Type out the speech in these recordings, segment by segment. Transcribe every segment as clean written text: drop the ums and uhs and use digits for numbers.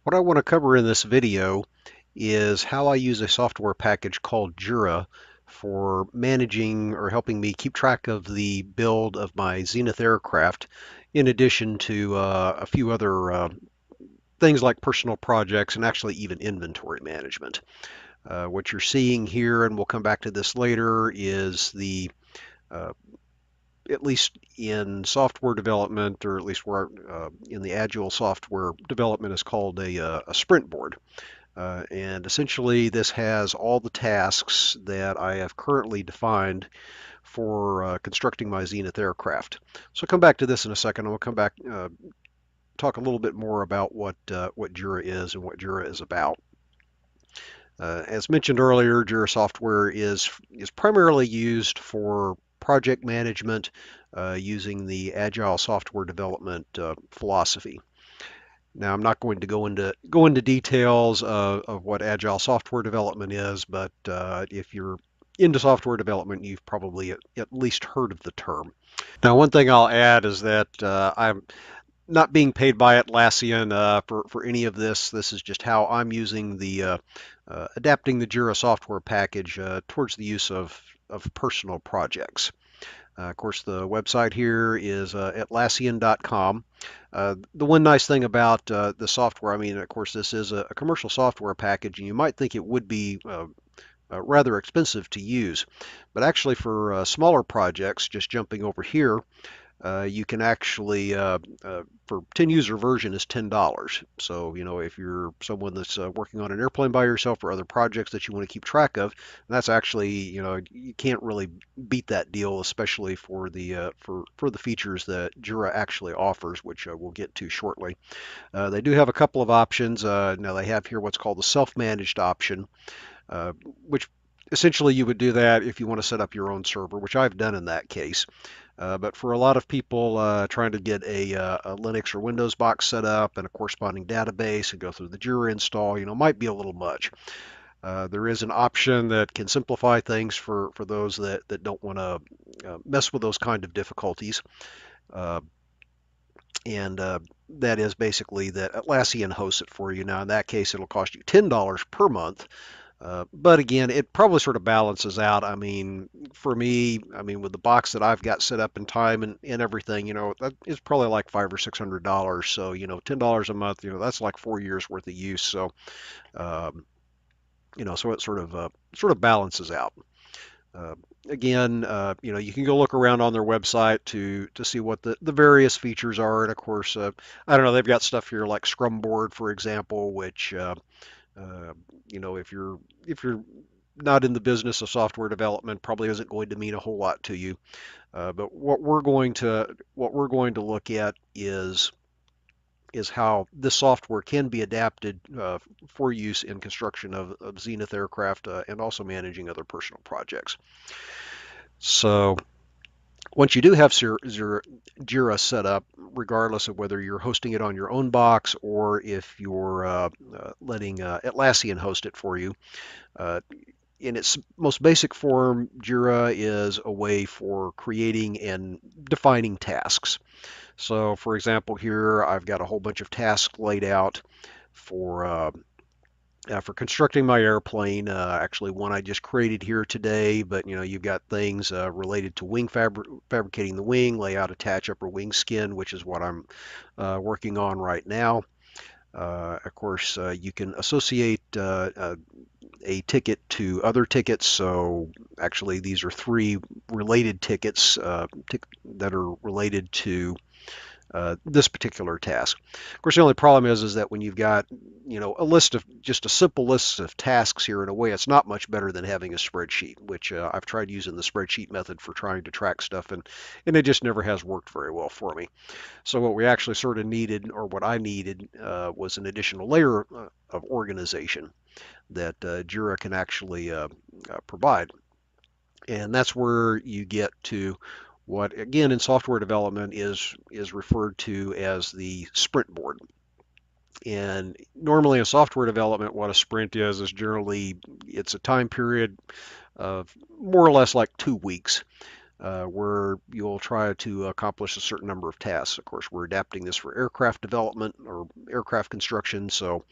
What I want to cover in this video is how I use a software package called Jira for managing or helping me keep track of the build of my Zenith aircraft, in addition to a few other things like personal projects and actually even inventory management. What you're seeing here, and we'll come back to this later, is the uh, at least in software development, or at least where in the agile software development is called a sprint board. And essentially, this has all the tasks that I have currently defined for constructing my Zenith aircraft. So I'll come back to this in a second. I'll come back, talk a little bit more about what Jira is and what Jira is about. As mentioned earlier, Jira software is primarily used for project management using the agile software development philosophy. Now, I'm not going to go into details of what agile software development is, but if you're into software development, you've probably at least heard of the term. Now, one thing I'll add is that I'm not being paid by Atlassian for any of this. This is just how I'm using the adapting the Jira software package towards the use of personal projects. Of course, the website here is Atlassian.com. The one nice thing about the software, I mean, of course, this is a commercial software package, and you might think it would be rather expensive to use. But actually, for smaller projects, just jumping over here, you can actually, for 10 user version is $10. So, if you're someone that's working on an airplane by yourself or other projects that you want to keep track of, that's actually, you can't really beat that deal, especially for the features that Jira actually offers, which we'll get to shortly. They do have a couple of options. Now they have here what's called the self-managed option, uh, which essentially you would do that if you want to set up your own server, which I've done in that case. But for a lot of people trying to get a Linux or Windows box set up and a corresponding database and go through the Jira install, might be a little much. There is an option that can simplify things for those that don't want to mess with those kind of difficulties. Uh, and that is basically that Atlassian hosts it for you. Now, in that case, it'll cost you $10 per month. But again, it probably sort of balances out. I mean, for me, I mean, with the box that I've got set up in time and everything, that is probably like $500 or $600. So, $10 a month, that's like 4 years worth of use. So, um, so it sort of balances out. Uh, Again, you can go look around on their website to see what the various features are. And of course, I don't know, they've got stuff here like Scrum Board, for example, which uh, if you're not in the business of software development, probably isn't going to mean a whole lot to you. But what we're going to look at is how this software can be adapted for use in construction of Zenith aircraft and also managing other personal projects. So once you do have Jira set up, regardless of whether you're hosting it on your own box or if you're letting Atlassian host it for you, uh, in its most basic form, Jira is a way for creating and defining tasks. So, for example, here I've got a whole bunch of tasks laid out for for constructing my airplane. Actually, one I just created here today, but you've got things related to fabricating the wing, layout, attach upper wing skin, which is what I'm working on right now. Of course, you can associate a ticket to other tickets. So actually, these are three related tickets that are related to this particular task. Of course, the only problem is that when you've got just a simple list of tasks here, in a way, it's not much better than having a spreadsheet, which I've tried using the spreadsheet method for trying to track stuff, and it just never has worked very well for me. So what we actually sort of needed, or what I needed, was an additional layer of organization that Jira can actually provide. And that's where you get to what, again, in software development is referred to as the sprint board. And normally in software development, what a sprint is generally it's a time period of more or less like 2 weeks. where you'll try to accomplish a certain number of tasks. Of course, we're adapting this for aircraft development or aircraft construction, so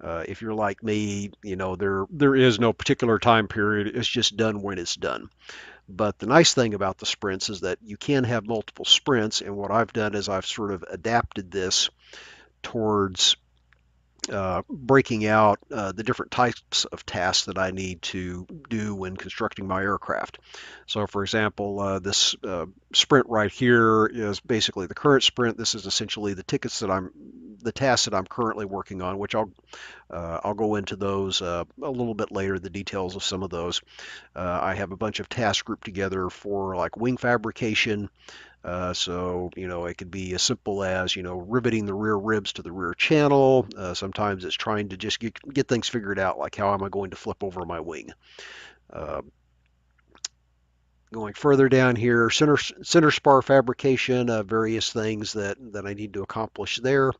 if you're like me, there is no particular time period. It's just done when it's done. But the nice thing about the sprints is that you can have multiple sprints, and what I've done is I've sort of adapted this towards breaking out the different types of tasks that I need to do when constructing my aircraft. So, for example, this sprint right here is basically the current sprint. This is essentially the tasks that I'm currently working on, which I'll go into those a little bit later, the details of some of those. I have a bunch of tasks grouped together for like wing fabrication. So, it could be as simple as, riveting the rear ribs to the rear channel. Sometimes it's trying to just get things figured out, like how am I going to flip over my wing. Uh, Going further down here, center spar fabrication, various things that I need to accomplish there.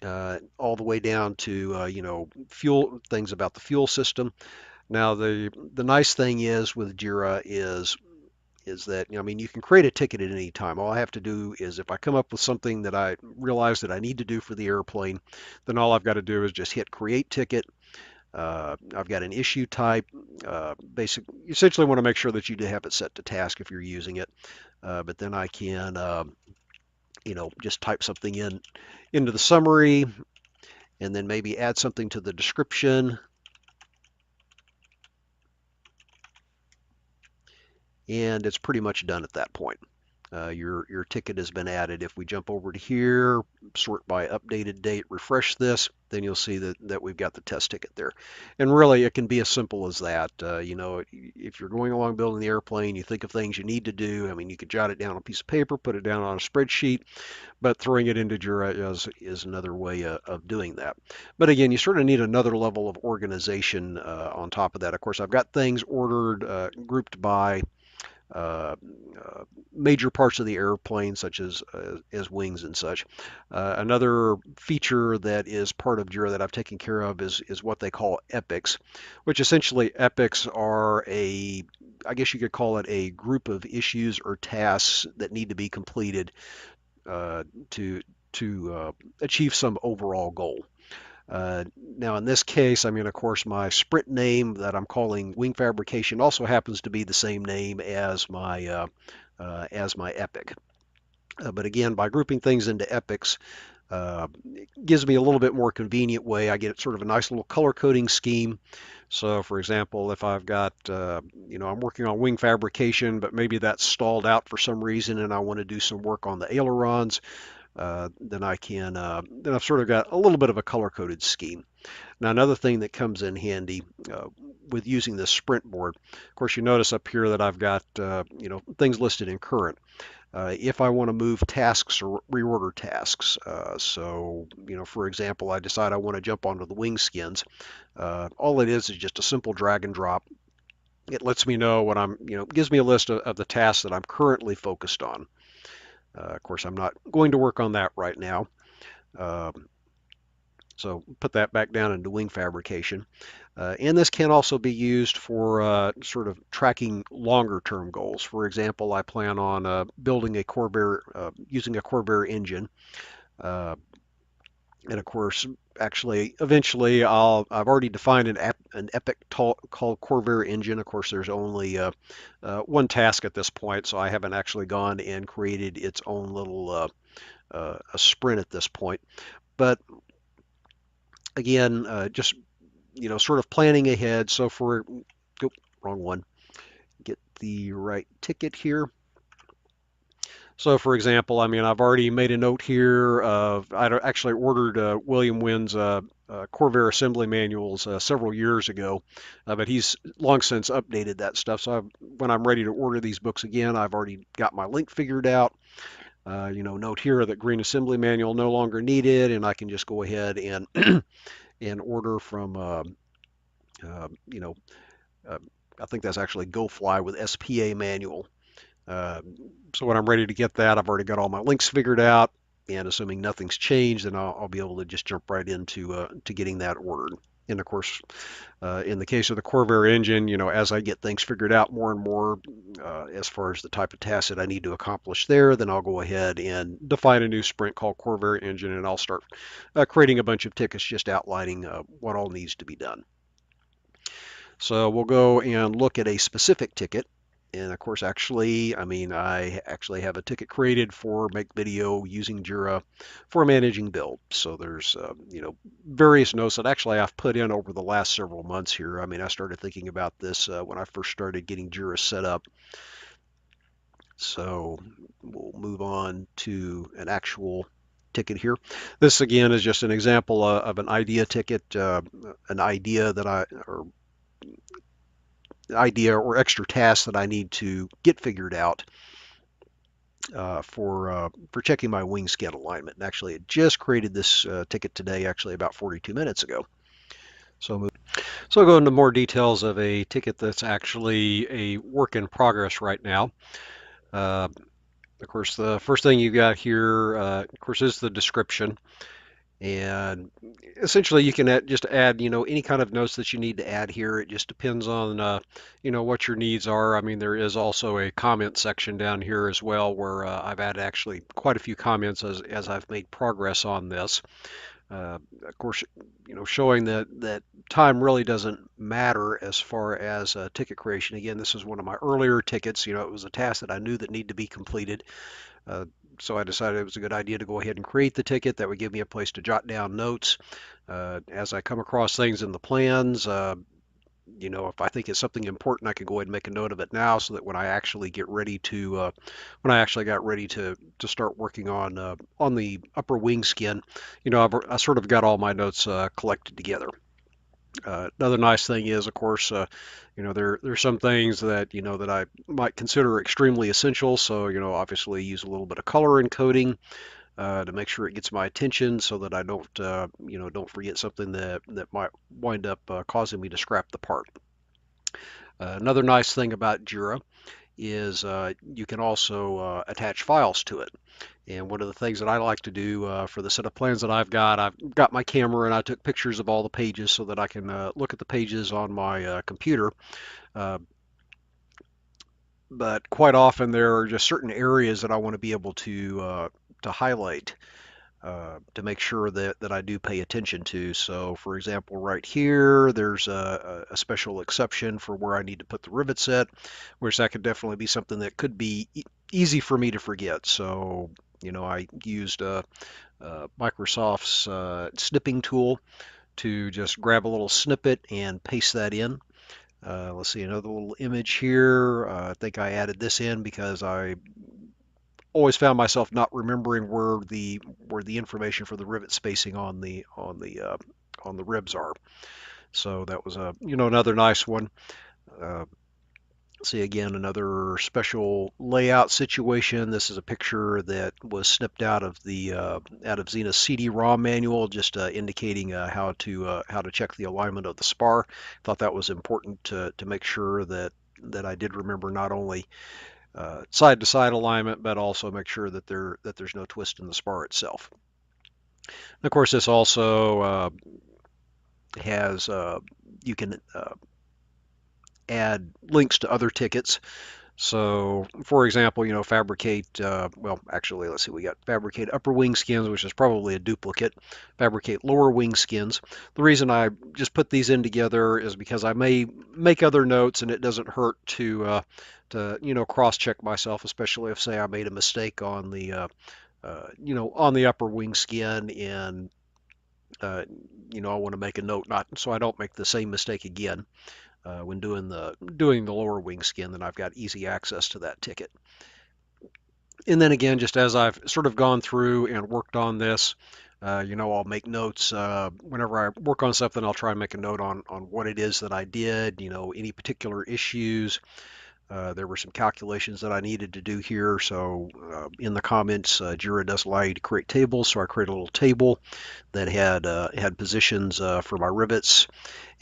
All the way down to, fuel things about the fuel system. Now, the nice thing is with Jira is that, you can create a ticket at any time. All I have to do is if I come up with something that I realize that I need to do for the airplane, then all I've got to do is just hit create ticket. I've got an issue type. Essentially want to make sure that you do have it set to task if you're using it. But then I can, just type something into the summary and then maybe add something to the description. And it's pretty much done at that point. Your ticket has been added. If we jump over to here, sort by updated date, refresh this, then you'll see that we've got the test ticket there. And really, it can be as simple as that. If you're going along building the airplane, you think of things you need to do. You could jot it down on a piece of paper, put it down on a spreadsheet, but throwing it into Jira is another way of doing that. But again, you sort of need another level of organization on top of that. Of course, I've got things ordered, grouped by uh, major parts of the airplane, such as wings and such. Another feature that is part of Jira that I've taken care of is what they call epics, which essentially epics are I guess you could call it a group of issues or tasks that need to be completed to achieve some overall goal. Now, in this case, of course, my sprint name that I'm calling wing fabrication also happens to be the same name as my epic. But again, by grouping things into epics, it gives me a little bit more convenient way. I get sort of a nice little color coding scheme. So, for example, if I've got, I'm working on wing fabrication, but maybe that's stalled out for some reason, and I want to do some work on the ailerons, then I've sort of got a little bit of a color-coded scheme. Now, another thing that comes in handy with using this sprint board, of course, you notice up here that I've got, things listed in current. If I want to move tasks or reorder tasks, so, for example, I decide I want to jump onto the wing skins, all it is just a simple drag and drop. It lets me know gives me a list of the tasks that I'm currently focused on. Of course, I'm not going to work on that right now. So put that back down into wing fabrication. And this can also be used for sort of tracking longer term goals. For example, I plan on building a Corvair, using a Corvair engine. And of course, actually, eventually, I've already defined an epic called Corvair engine. Of course, there's only one task at this point, so I haven't actually gone and created its own little a sprint at this point. But again, just sort of planning ahead. So wrong one. Get the right ticket here. So, for example, I've already made a note here of I actually ordered William Wynn's Corvair assembly manuals several years ago, but he's long since updated that stuff. So when I'm ready to order these books again, I've already got my link figured out. Note here that green assembly manual no longer needed, and I can just go ahead and and order from, uh, you know, uh, I think that's actually GoFly with SPA manual. Uh, so when I'm ready to get that, I've already got all my links figured out, and assuming nothing's changed, then I'll be able to just jump right into to getting that ordered. And of course, in the case of the Corvair engine, as I get things figured out more and more as far as the type of task that I need to accomplish there, then I'll go ahead and define a new sprint called Corvair engine, and I'll start creating a bunch of tickets just outlining what all needs to be done. So we'll go and look at a specific ticket. And of course, I actually have a ticket created for make video using Jira for managing build. So there's, various notes that actually I've put in over the last several months here. I started thinking about this when I first started getting Jira set up. So we'll move on to an actual ticket here. This again is just an example of an idea ticket, an idea or extra task that I need to get figured out for checking my wing scan alignment. And actually, it just created this ticket today, actually about 42 minutes ago. So I'll go into more details of a ticket that's actually a work in progress right now. Of course, the first thing you got here, of course, is the description. And essentially, you can just add, any kind of notes that you need to add here. It just depends on, what your needs are. There is also a comment section down here as well, where I've added actually quite a few comments as I've made progress on this. Of course, showing that time really doesn't matter as far as ticket creation. Again, this is one of my earlier tickets. It was a task that I knew that needed to be completed. So I decided it was a good idea to go ahead and create the ticket. That would give me a place to jot down notes as I come across things in the plans. If I think it's something important, I can go ahead and make a note of it now, so that when I actually get ready to, when I actually got ready to start working on the upper wing skin, I sort of got all my notes collected together. Another nice thing is, of course, there's some things that that I might consider extremely essential. So obviously use a little bit of color encoding to make sure it gets my attention, so that I don't forget something that might wind up causing me to scrap the part. Another nice thing about Jira is you can also attach files to it. And one of the things that I like to do for the set of plans that I've got my camera and I took pictures of all the pages so that I can look at the pages on my computer. But quite often there are just certain areas that I want to be able to highlight to make sure that I do pay attention to. So for example, right here, there's a special exception for where I need to put the rivet set, which that could definitely be something that could be easy for me to forget. So, I used Microsoft's snipping tool to just grab a little snippet and paste that in. Let's see, another little image here. I think I added this in because I always found myself not remembering where the information for the rivet spacing on the ribs are. So that was another nice one. See, again, another special layout situation. This is a picture that was snipped out of the Zenith CD-ROM manual, just indicating how to check the alignment of the spar. Thought that was important to make sure that I did remember not only side-to-side alignment, but also make sure that there's no twist in the spar itself. And of course, this also has you can add links to other tickets. So, for example, fabricate, well, actually, let's see, we got fabricate upper wing skins, which is probably a duplicate, fabricate lower wing skins. The reason I just put these in together is because I may make other notes, and it doesn't hurt to cross-check myself, especially if, say, I made a mistake on the, on the upper wing skin, and, I want to make a note so I don't make the same mistake again. When doing the lower wing skin, then I've got easy access to that ticket. And then again, just as I've sort of gone through and worked on this, I'll make notes whenever I work on something. I'll try and make a note on what it is that I did, any particular issues. There were some calculations that I needed to do here. So in the comments, Jira does allow you to create tables. So I created a little table that had positions for my rivets.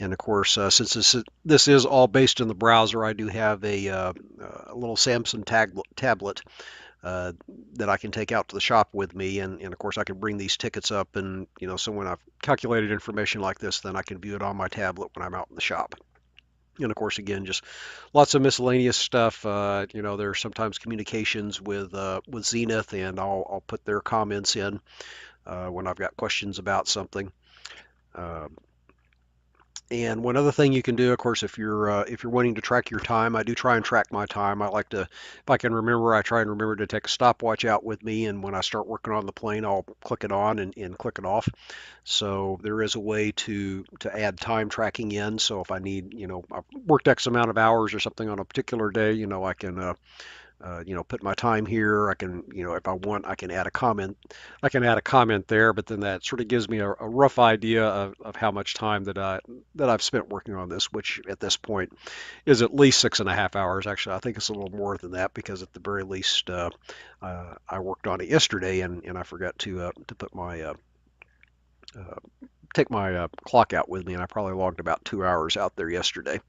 And of course, since this is all based in the browser, I do have a little Samsung tablet uh, that I can take out to the shop with me, and of course I can bring these tickets up, and so when I've calculated information like this, then I can view it on my tablet when I'm out in the shop. And of course, again, just lots of miscellaneous stuff. There's sometimes communications with Zenith, and I'll put their comments in when I've got questions about something. Uh, and one other thing you can do, of course, if you're wanting to track your time, I do try and track my time. I like to, if I can remember, I try and remember to take a stopwatch out with me, and when I start working on the plane, I'll click it on and click it off. So there is a way to add time tracking in. So if I need, I've worked X amount of hours or something on a particular day, I can put my time here. I can, if I want, I can add a comment. I can add a comment there, but then that sort of gives me a rough idea of how much time that I've spent working on this, which at this point is at least 6.5 hours. Actually, I think it's a little more than that because at the very least, I worked on it yesterday and I forgot to put my uh, take my clock out with me, and I probably logged about 2 hours out there yesterday.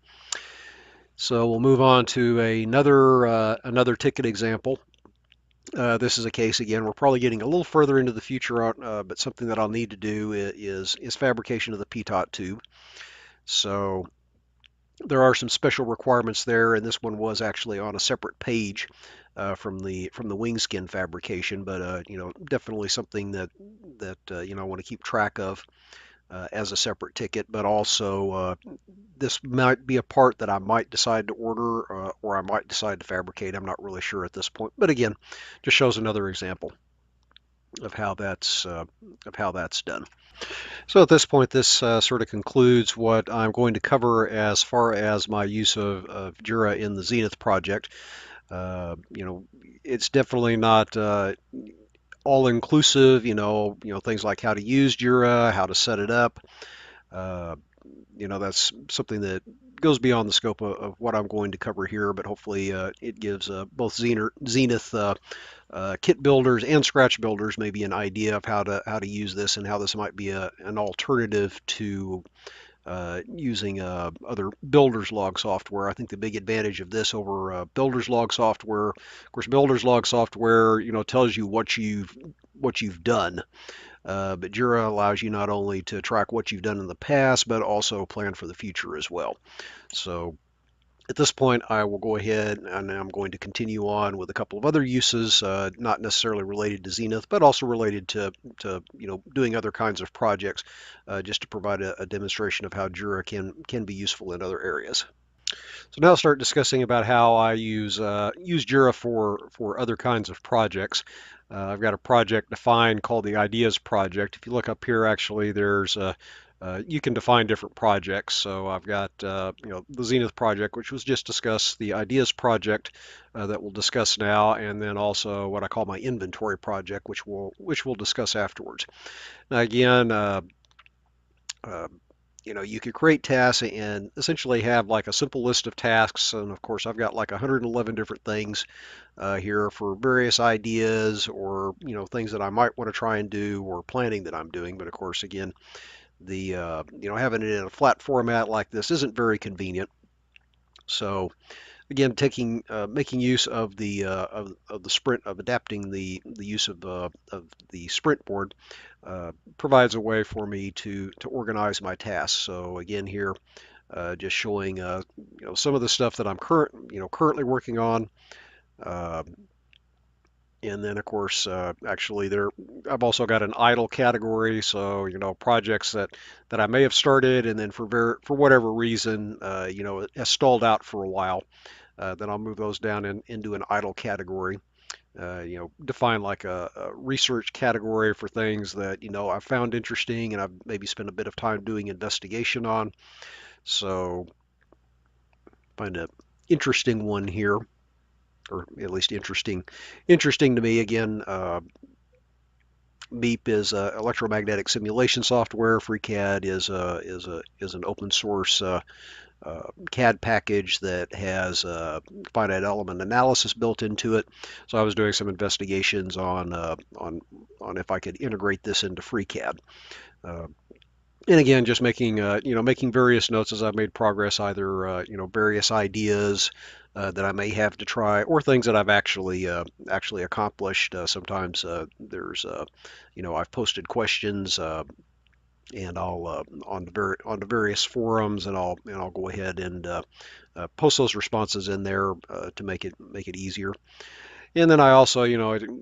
So we'll move on to another ticket example. This is a case, again, we're probably getting a little further into the future, but something that I'll need to do is fabrication of the pitot tube. So there are some special requirements there, and this one was actually on a separate page from the wing skin fabrication, but definitely something that I want to keep track of as a separate ticket. But also this might be a part that I might decide to order or I might decide to fabricate. I'm not really sure at this point, but again, just shows another example of how that's done. So at this point, this sort of concludes what I'm going to cover as far as my use of Jira in the Zenith project. It's definitely not all inclusive. Things like how to use Jira, how to set it up. Uh, that's something that goes beyond the scope of what I'm going to cover here, but hopefully it gives both Zenith kit builders and scratch builders maybe an idea of how to use this and how this might be an alternative to using other builder's log software. I think the big advantage of this over builder's log software, of course, builder's log software, tells you what you've done. But Jira allows you not only to track what you've done in the past, but also plan for the future as well. So at this point, I will go ahead and I'm going to continue on with a couple of other uses, not necessarily related to Zenith, but also related to doing other kinds of projects, just to provide a demonstration of how Jira can be useful in other areas. So now I'll start discussing about how I use Jira for other kinds of projects. I've got a project defined called the Ideas Project. If you look up here, actually, you can define different projects. So I've got the Zenith project, which was just discussed, the Ideas Project that we'll discuss now, and then also what I call my Inventory Project, which we'll discuss afterwards. Now again. Uh, you could create tasks and essentially have like a simple list of tasks. And of course, I've got like 111 different things here for various ideas or, things that I might want to try and do or planning that I'm doing. But of course, again, having it in a flat format like this isn't very convenient. So again, making use of the sprint, of adapting the use of the sprint board provides a way for me to organize my tasks. So again, here just showing some of the stuff that I'm currently working on. Uh, and then of course, actually I've also got an idle category. So, projects that I may have started and then for whatever reason, it has stalled out for a while. Then I'll move those down into an idle category. Define like a research category for things that, I've found interesting and I've maybe spent a bit of time doing investigation on. So find an interesting one here, or at least interesting to me. Again, BEEP is electromagnetic simulation software. FreeCAD is an open source CAD package that has finite element analysis built into it. So I was doing some investigations on if I could integrate this into FreeCAD. Uh, And again, just making making various notes as I've made progress, either various ideas that I may have to try, or things that I've actually accomplished. Sometimes there's I've posted questions, and I'll on the various forums, and I'll go ahead and post those responses in there to make it easier. And then I also,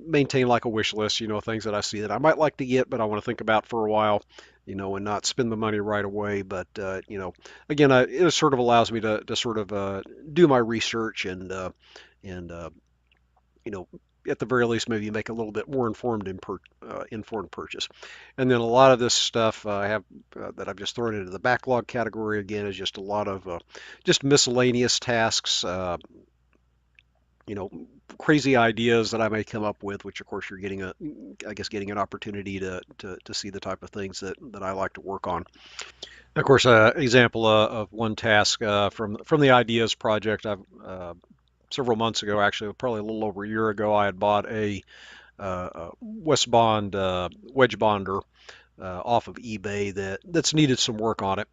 maintain like a wish list, things that I see that I might like to get, but I want to think about for a while, and not spend the money right away. But, again, it sort of allows me to sort of do my research and you know, at the very least, maybe make a little bit more informed purchase. And then a lot of this stuff I have that I've just thrown into the backlog category again is just a lot of just miscellaneous tasks. You know, Crazy ideas that I may come up with, which of course you're I guess getting an opportunity to see the type of things that I like to work on. Of course, example of one task from the ideas project. I've several months ago, actually, probably a little over a year ago, I had bought a West Bond wedge bonder off of eBay that's needed some work on it.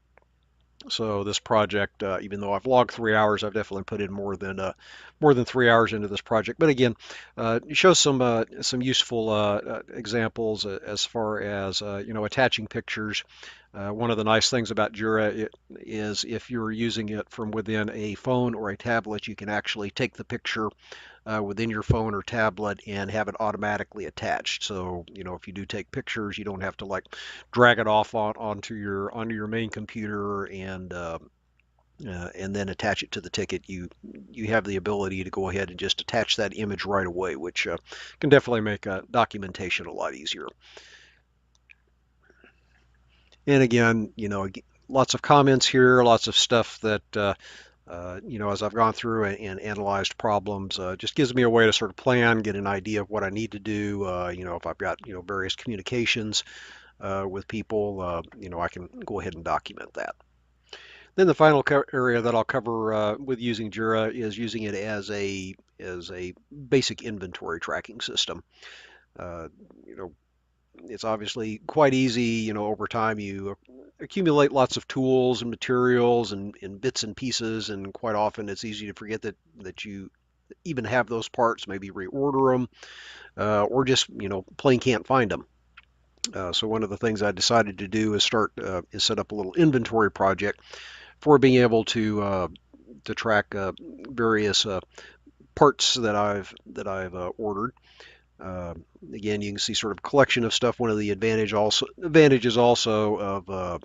So this project, even though I've logged 3 hours, I've definitely put in more than 3 hours into this project. But again, it shows some useful examples as far as attaching pictures. One of the nice things about Jira is if you're using it from within a phone or a tablet, you can actually take the picture within your phone or tablet and have it automatically attached. So, if you do take pictures, you don't have to like drag it off onto your main computer and then attach it to the ticket. You have the ability to go ahead and just attach that image right away, which can definitely make documentation a lot easier. And again, lots of comments here, lots of stuff that as I've gone through and analyzed problems, just gives me a way to sort of plan, get an idea of what I need to do. If I've got various communications with people, I can go ahead and document that. Then the final area that I'll cover with using Jira is using it as a basic inventory tracking system. Uh, you know, it's obviously quite easy. Over time you accumulate lots of tools and materials and bits and pieces, and quite often it's easy to forget that you even have those parts, maybe reorder them, or just plain can't find them. So one of the things I decided to do is set up a little inventory project for being able to track various parts that I've ordered. Uh, Again, you can see sort of a collection of stuff. One of the advantages also of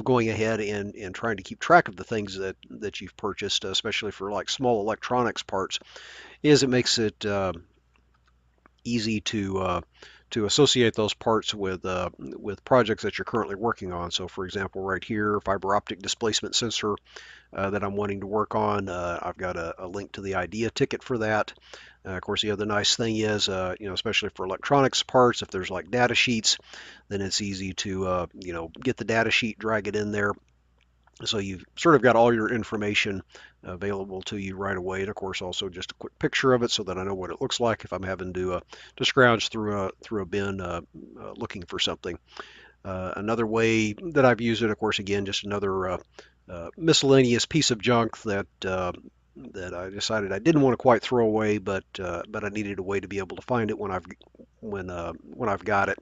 going ahead and trying to keep track of the things that you've purchased, especially for like small electronics parts, is it makes it easy to associate those parts with projects that you're currently working on. So, for example, right here, fiber optic displacement sensor that I'm wanting to work on. I've got a link to the idea ticket for that. Of course, the other nice thing is, especially for electronics parts, if there's like data sheets, then it's easy to, get the data sheet, drag it in there. So you've sort of got all your information available to you right away. And of course, also just a quick picture of it so that I know what it looks like if I'm having to scrounge through a bin looking for something. Another way that I've used it, of course, again, just another miscellaneous piece of junk that I decided I didn't want to quite throw away, but I needed a way to be able to find it when I've got it.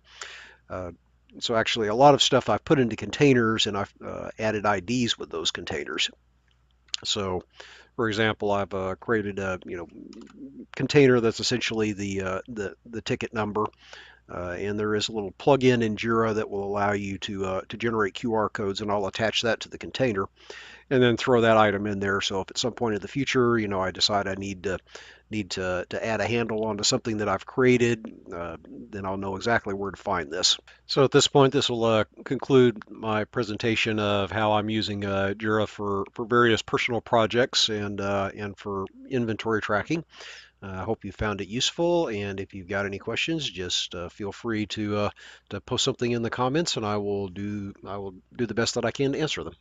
Uh, so actually, a lot of stuff I've put into containers, and I've added IDs with those containers. So, for example, I've created a container that's essentially the ticket number. And there is a little plugin in Jira that will allow you to generate QR codes, and I'll attach that to the container and then throw that item in there. So if at some point in the future, I decide I need to add a handle onto something that I've created, then I'll know exactly where to find this. So at this point, this will conclude my presentation of how I'm using Jira for various personal projects and for inventory tracking. I hope you found it useful, and if you've got any questions, just feel free to post something in the comments, and I will do the best that I can to answer them.